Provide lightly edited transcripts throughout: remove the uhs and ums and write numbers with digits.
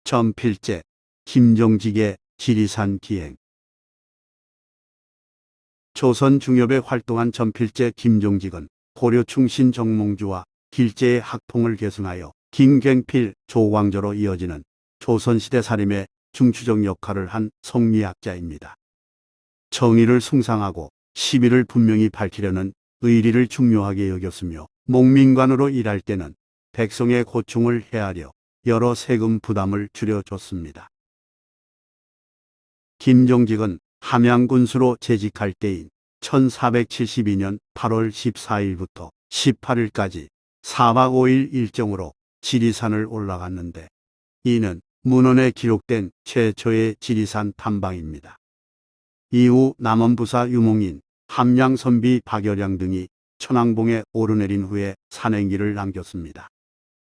전필제 김종직의 지리산 기행. 조선 중엽에 활동한 전필제 김종직은 고려 충신 정몽주와 길제의 학통을 계승하여 김갱필, 조광조로 이어지는 조선시대 살림의 중추적 역할을 한 성리학자입니다. 정의를 숭상하고 시비를 분명히 밝히려는 의리를 중요하게 여겼으며 목민관으로 일할 때는 백성의 고충을 헤아려 여러 세금 부담을 줄여줬습니다. 김종직은 함양군수로 재직할 때인 1472년 8월 14일부터 18일까지 4박 5일 일정으로 지리산을 올라갔는데, 이는 문헌에 기록된 최초의 지리산 탐방입니다. 이후 남원부사 유몽인, 함양선비 박여량 등이 천왕봉에 오르내린 후에 산행기를 남겼습니다.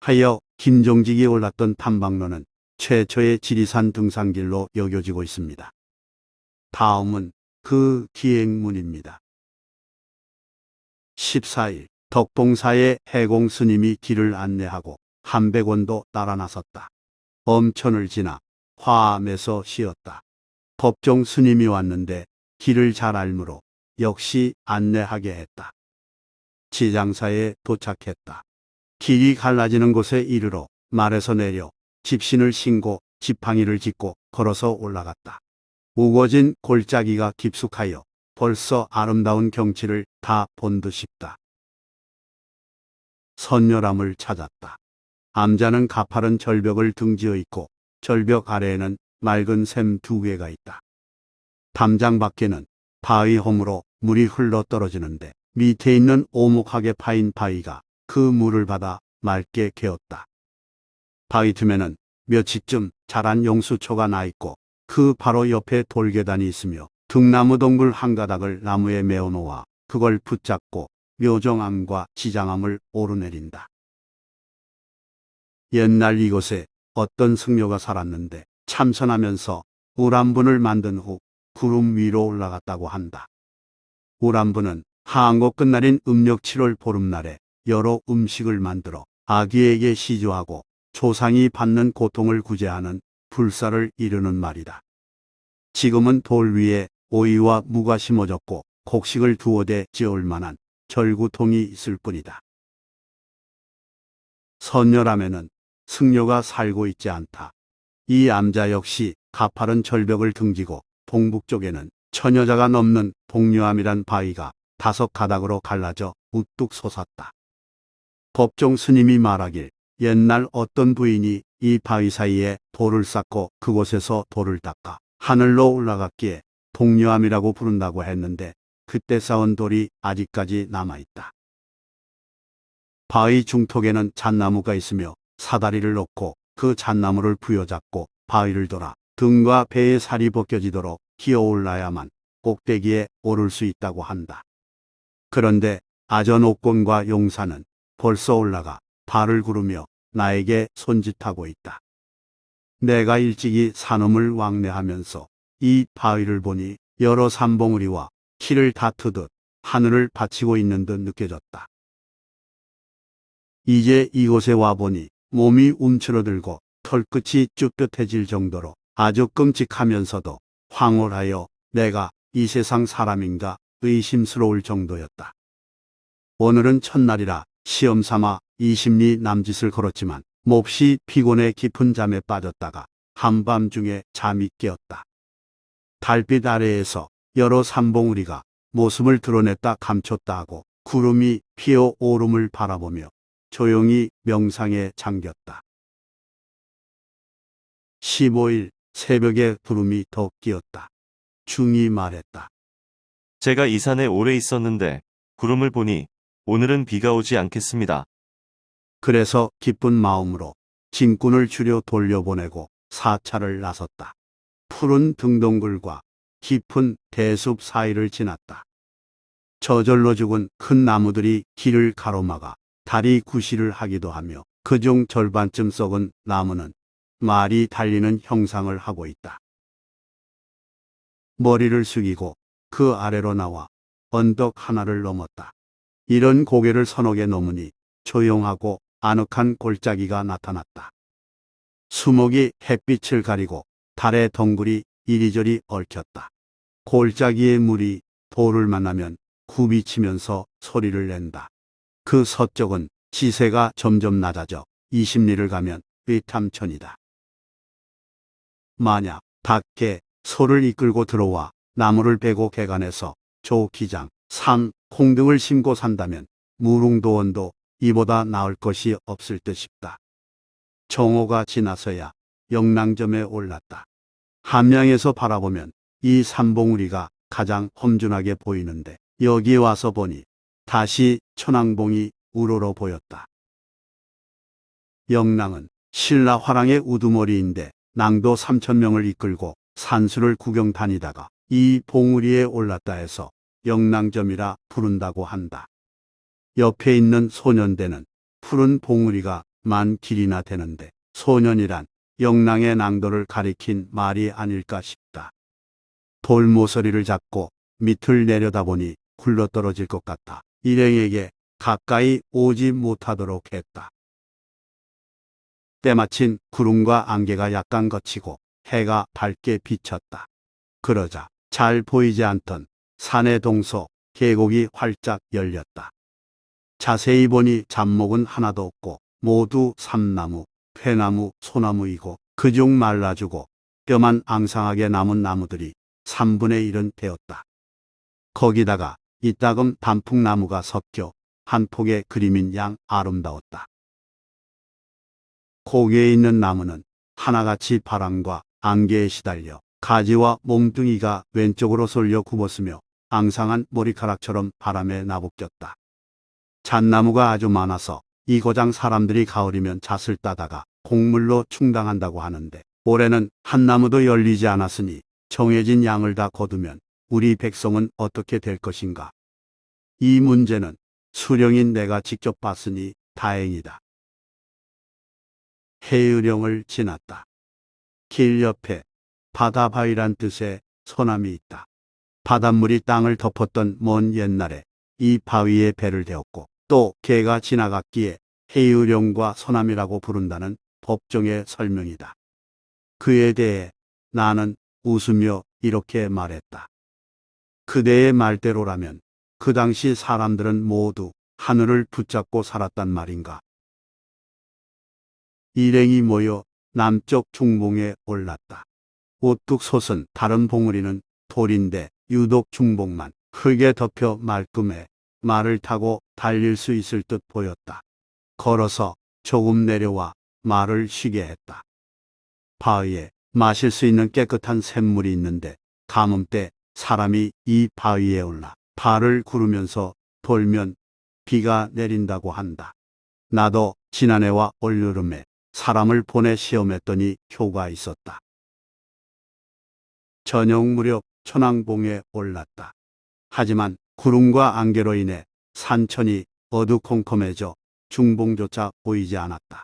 하여 김종직이 올랐던 탐방로는 최초의 지리산 등산길로 여겨지고 있습니다. 다음은 그 기행문입니다. 14일 덕봉사의 해공 스님이 길을 안내하고 한백원도 따라 나섰다. 엄천을 지나 화암에서 쉬었다. 법종 스님이 왔는데 길을 잘 알므로 역시 안내하게 했다. 지장사에 도착했다. 길이 갈라지는 곳에 이르러 말에서 내려 집신을 신고 지팡이를 짚고 걸어서 올라갔다. 우거진 골짜기가 깊숙하여 벌써 아름다운 경치를 다 본 듯 싶다. 선녀람을 찾았다. 암자는 가파른 절벽을 등지어 있고 절벽 아래에는 맑은 샘 2개가 있다. 담장 밖에는 바위 홈으로 물이 흘러 떨어지는데 밑에 있는 오목하게 파인 바위가 그 물을 받아 맑게 개었다. 바위 틈에는 며치쯤 자란 용수초가 나 있고 그 바로 옆에 돌계단이 있으며 등나무 동굴 한 가닥을 나무에 메어 놓아 그걸 붙잡고 묘정암과 지장암을 오르내린다. 옛날 이곳에 어떤 승려가 살았는데 참선하면서 우람분을 만든 후 구름 위로 올라갔다고 한다. 우람분은 하한고 끝날인 음력 7월 보름날에 여러 음식을 만들어 아기에게 시주하고 조상이 받는 고통을 구제하는 불사를 이루는 말이다. 지금은 돌 위에 오이와 무가 심어졌고 곡식을 두어 대 지을 만한 절구통이 있을 뿐이다. 선녀람에는 승려가 살고 있지 않다. 이 암자 역시 가파른 절벽을 등지고 동북쪽에는 천여자가 넘는 복류암이란 바위가 5가닥으로 갈라져 우뚝 솟았다. 법종 스님이 말하길 옛날 어떤 부인이 이 바위 사이에 돌을 쌓고 그곳에서 돌을 닦아 하늘로 올라갔기에 복류암이라고 부른다고 했는데 그때 쌓은 돌이 아직까지 남아있다. 바위 중턱에는 잣나무가 있으며 사다리를 놓고 그 잣나무를 부여잡고 바위를 돌아 등과 배의 살이 벗겨지도록 기어올라야만 꼭대기에 오를 수 있다고 한다. 그런데 아전옥곤과 용사는 벌써 올라가 발을 구르며 나에게 손짓하고 있다. 내가 일찍이 산음을 왕래하면서 이 바위를 보니 여러 산봉우리와 키를 다투듯 하늘을 받치고 있는 듯 느껴졌다. 이제 이곳에 와보니 몸이 움츠러들고 털끝이 쭈뼛해질 정도로 아주 끔찍하면서도 황홀하여 내가 이 세상 사람인가 의심스러울 정도였다. 오늘은 첫날이라 시험삼아 20리 남짓을 걸었지만 몹시 피곤해 깊은 잠에 빠졌다가 한밤중에 잠이 깨었다. 달빛 아래에서 여러 산봉우리가 모습을 드러냈다 감췄다 하고 구름이 피어 오름을 바라보며 조용히 명상에 잠겼다. 15일 새벽에 구름이 더 끼었다. 중이 말했다. 제가 이 산에 오래 있었는데 구름을 보니 오늘은 비가 오지 않겠습니다. 그래서 기쁜 마음으로 진꾼을 줄여 돌려보내고 사찰을 나섰다. 푸른 등동굴과 깊은 대숲 사이를 지났다. 저절로 죽은 큰 나무들이 길을 가로막아 다리 구실을 하기도 하며 그중 절반쯤 썩은 나무는 말이 달리는 형상을 하고 있다. 머리를 숙이고 그 아래로 나와 언덕 하나를 넘었다. 이런 고개를 서너 개 넘으니 조용하고 아늑한 골짜기가 나타났다. 수목이 햇빛을 가리고 달의 덩굴이 이리저리 얽혔다. 골짜기의 물이 돌을 만나면 굽이치면서 소리를 낸다. 그 서쪽은 지세가 점점 낮아져 20리를 가면 의탐천이다. 만약 닭개, 소를 이끌고 들어와 나무를 베고 개간해서 조, 기장, 산, 콩 등을 심고 산다면 무릉도원도 이보다 나을 것이 없을 듯 싶다. 정오가 지나서야 영랑점에 올랐다. 함양에서 바라보면 이 산봉우리가 가장 험준하게 보이는데 여기 와서 보니 다시 천왕봉이 우러러 보였다. 영랑은 신라 화랑의 우두머리인데 낭도 3,000명을 이끌고 산수를 구경 다니다가 이 봉우리에 올랐다 해서 영랑점이라 부른다고 한다. 옆에 있는 소년대는 푸른 봉우리가 만 길이나 되는데 소년이란 영랑의 낭도를 가리킨 말이 아닐까 싶다. 돌모서리를 잡고 밑을 내려다보니 굴러떨어질 것 같아 일행에게 가까이 오지 못하도록 했다. 때마침 구름과 안개가 약간 걷히고 해가 밝게 비쳤다. 그러자 잘 보이지 않던 산의 동서 계곡이 활짝 열렸다. 자세히 보니 잡목은 하나도 없고 모두 삼나무, 회나무, 소나무이고 그중 말라주고 뼈만 앙상하게 남은 나무들이 3분의 1은 되었다. 거기다가 이따금 단풍나무가 섞여 한 폭의 그림인 양 아름다웠다. 고개에 있는 나무는 하나같이 바람과 안개에 시달려 가지와 몸뚱이가 왼쪽으로 쏠려 굽었으며 앙상한 머리카락처럼 바람에 나부꼈다. 잣나무가 아주 많아서 이 고장 사람들이 가을이면 잣을 따다가 곡물로 충당한다고 하는데 올해는 한 나무도 열리지 않았으니 정해진 양을 다 거두면 우리 백성은 어떻게 될 것인가. 이 문제는 수령인 내가 직접 봤으니 다행이다. 해의령을 지났다. 길 옆에 바다바위란 뜻의 소남이 있다. 바닷물이 땅을 덮었던 먼 옛날에 이 바위에 배를 대었고 또 개가 지나갔기에 해의령과 소남이라고 부른다는 법정의 설명이다. 그에 대해 나는 웃으며 이렇게 말했다. 그대의 말대로라면 그 당시 사람들은 모두 하늘을 붙잡고 살았단 말인가. 일행이 모여 남쪽 중봉에 올랐다. 우뚝 솟은 다른 봉우리는 돌인데 유독 중봉만 흙에 덮여 말끔해 말을 타고 달릴 수 있을 듯 보였다. 걸어서 조금 내려와 말을 쉬게 했다. 바위에 마실 수 있는 깨끗한 샘물이 있는데 가뭄 때 사람이 이 바위에 올라 발을 구르면서 돌면 비가 내린다고 한다. 나도 지난해와 올여름에 사람을 보내 시험했더니 효과 있었다. 저녁 무렵 천왕봉에 올랐다. 하지만 구름과 안개로 인해 산천이 어두컴컴해져 중봉조차 보이지 않았다.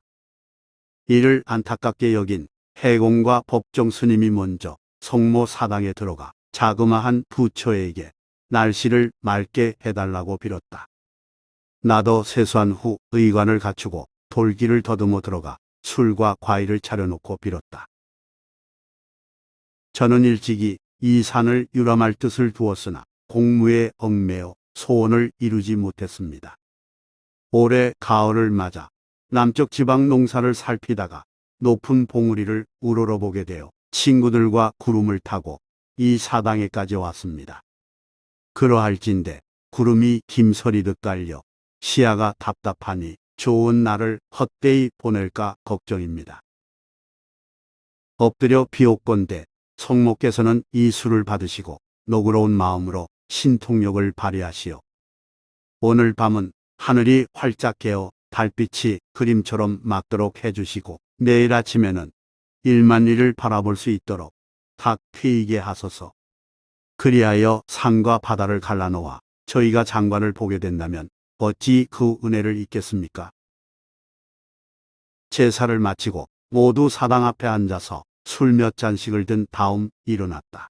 이를 안타깝게 여긴 해공과 법정 스님이 먼저 성모 사당에 들어가 자그마한 부처에게 날씨를 맑게 해달라고 빌었다. 나도 세수한 후 의관을 갖추고 돌길을 더듬어 들어가 술과 과일을 차려놓고 빌었다. 저는 일찍이 이 산을 유람할 뜻을 두었으나 공무에 얽매여 소원을 이루지 못했습니다. 올해 가을을 맞아 남쪽 지방 농사를 살피다가 높은 봉우리를 우러러보게 되어 친구들과 구름을 타고 이 사당에까지 왔습니다. 그러할진대 구름이 김서리듯 깔려 시야가 답답하니 좋은 날을 헛되이 보낼까 걱정입니다. 엎드려 비옥건대 성모께서는 이 술을 받으시고 너그러운 마음으로 신통력을 발휘하시오. 오늘 밤은 하늘이 활짝 개어 달빛이 그림처럼 막도록 해주시고 내일 아침에는 1만 리를 바라볼 수 있도록 탁 트이게 하소서. 그리하여 산과 바다를 갈라놓아 저희가 장관을 보게 된다면 어찌 그 은혜를 잊겠습니까? 제사를 마치고 모두 사당 앞에 앉아서 술 몇 잔씩을 든 다음 일어났다.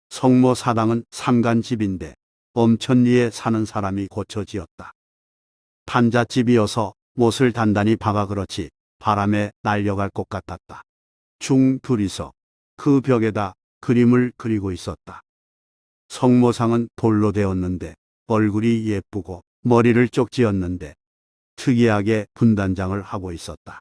성모 사당은 삼간집인데 엄천리에 사는 사람이 고쳐 지었다. 판잣집이어서 못을 단단히 박아 그렇지 바람에 날려갈 것 같았다. 중 둘이서 그 벽에다 그림을 그리고 있었다. 성모상은 돌로 되었는데 얼굴이 예쁘고 머리를 쪽지었는데 특이하게 분단장을 하고 있었다.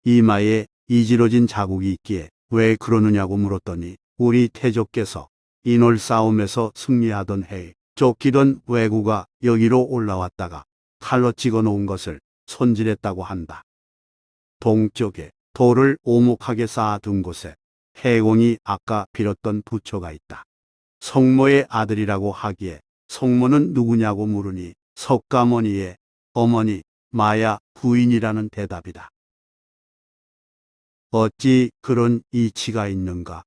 이마에 이지러진 자국이 있기에 왜 그러느냐고 물었더니 우리 태조께서 인월 싸움에서 승리하던 해에 쫓기던 왜구가 여기로 올라왔다가 칼로 찍어 놓은 것을 손질했다고 한다. 동쪽에 돌을 오목하게 쌓아둔 곳에 해공이 아까 빌었던 부처가 있다. 성모의 아들이라고 하기에 성모는 누구냐고 물으니 석가모니의 어머니 마야 부인이라는 대답이다. 어찌 그런 이치가 있는가?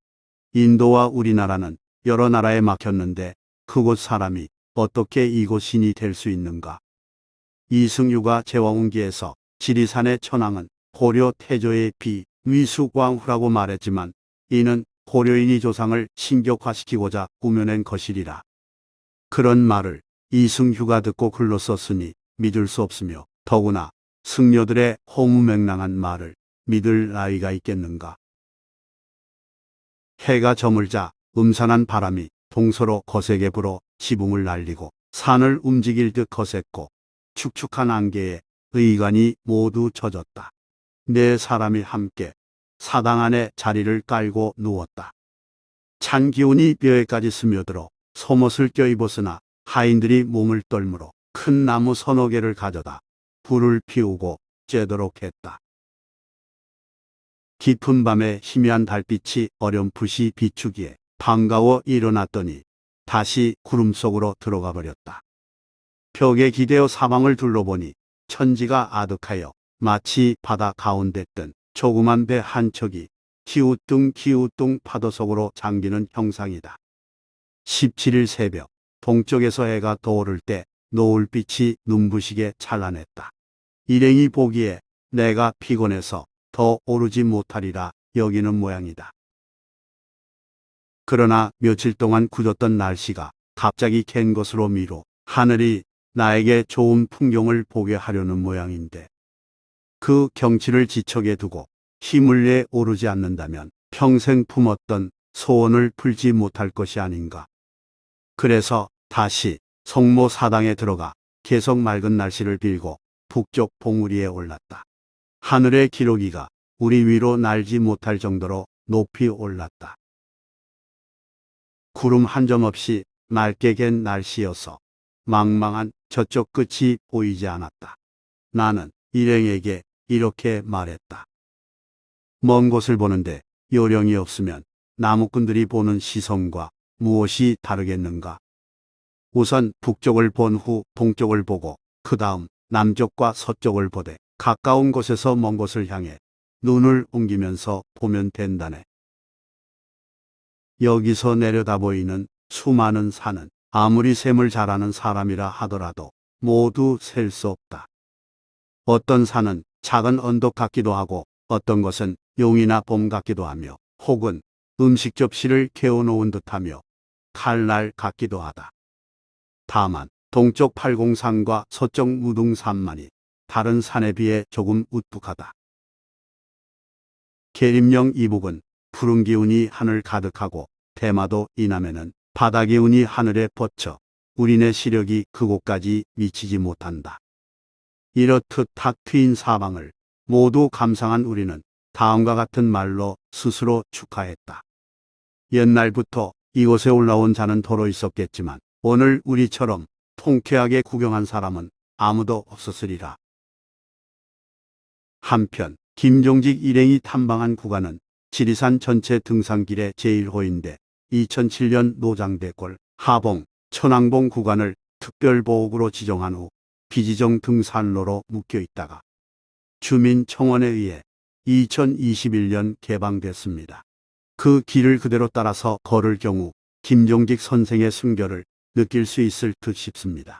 인도와 우리나라는 여러 나라에 막혔는데 그곳 사람이 어떻게 이곳 신이 될 수 있는가? 이승유가 제왕운기에서 지리산의 천왕은 고려 태조의 비 위수광후라고 말했지만 이는 고려인이 조상을 신격화시키고자 꾸며낸 것이리라. 그런 말을 이승휴가 듣고 글로 썼으니 믿을 수 없으며 더구나 승려들의 허무맹랑한 말을 믿을 나이가 있겠는가. 해가 저물자 음산한 바람이 동서로 거세게 불어 지붕을 날리고 산을 움직일 듯 거셌고 축축한 안개에 의관이 모두 젖었다. 네 사람이 함께 사당 안에 자리를 깔고 누웠다. 찬 기운이 뼈에까지 스며들어 속옷을 껴입었으나 하인들이 몸을 떨므로 큰 나무 서너 개를 가져다 불을 피우고 쬐도록 했다. 깊은 밤에 희미한 달빛이 어렴풋이 비추기에 반가워 일어났더니 다시 구름 속으로 들어가 버렸다. 벽에 기대어 사방을 둘러보니 천지가 아득하여 마치 바다 가운데 뜬 조그만 배 한 척이 기우뚱 파도 속으로 잠기는 형상이다. 17일 새벽 동쪽에서 해가 떠오를 때 노을빛이 눈부시게 찬란했다. 일행이 보기에 내가 피곤해서 더 오르지 못하리라 여기는 모양이다. 그러나 며칠 동안 굳었던 날씨가 갑자기 갠 것으로 미루 하늘이 나에게 좋은 풍경을 보게 하려는 모양인데 그 경치를 지척에 두고 힘을 내 오르지 않는다면 평생 품었던 소원을 풀지 못할 것이 아닌가. 그래서 다시 성모 사당에 들어가 계속 맑은 날씨를 빌고 북쪽 봉우리에 올랐다. 하늘의 기러기가 우리 위로 날지 못할 정도로 높이 올랐다. 구름 한 점 없이 맑게 갠 날씨여서 망망한 저쪽 끝이 보이지 않았다. 나는 일행에게 이렇게 말했다. 먼 곳을 보는데 요령이 없으면 나무꾼들이 보는 시선과 무엇이 다르겠는가? 우선 북쪽을 본 후 동쪽을 보고 그 다음 남쪽과 서쪽을 보되 가까운 곳에서 먼 곳을 향해 눈을 옮기면서 보면 된다네. 여기서 내려다 보이는 수많은 산은 아무리 셈을 잘하는 사람이라 하더라도 모두 셀 수 없다. 어떤 산은 작은 언덕 같기도 하고 어떤 것은 용이나 봄 같기도 하며 혹은 음식 접시를 개어놓은 듯하며 칼날 같기도 하다. 다만 동쪽 팔공산과 서쪽 무등산만이 다른 산에 비해 조금 우뚝하다. 계림령 이북은 푸른 기운이 하늘 가득하고 대마도 이남에는 바다 기운이 하늘에 뻗쳐 우리네 시력이 그곳까지 미치지 못한다. 이렇듯 탁 트인 사방을 모두 감상한 우리는 다음과 같은 말로 스스로 축하했다. 옛날부터 이곳에 올라온 자는 더러 있었겠지만 오늘 우리처럼 통쾌하게 구경한 사람은 아무도 없었으리라. 한편 김종직 일행이 탐방한 구간은 지리산 전체 등산길의 제1호인데 2007년 노장대골, 하봉, 천왕봉 구간을 특별보호구로 지정한 후 비지정 등산로로 묶여 있다가 주민청원에 의해 2021년 개방됐습니다. 그 길을 그대로 따라서 걸을 경우 김종직 선생의 순결을 느낄 수 있을 듯 싶습니다.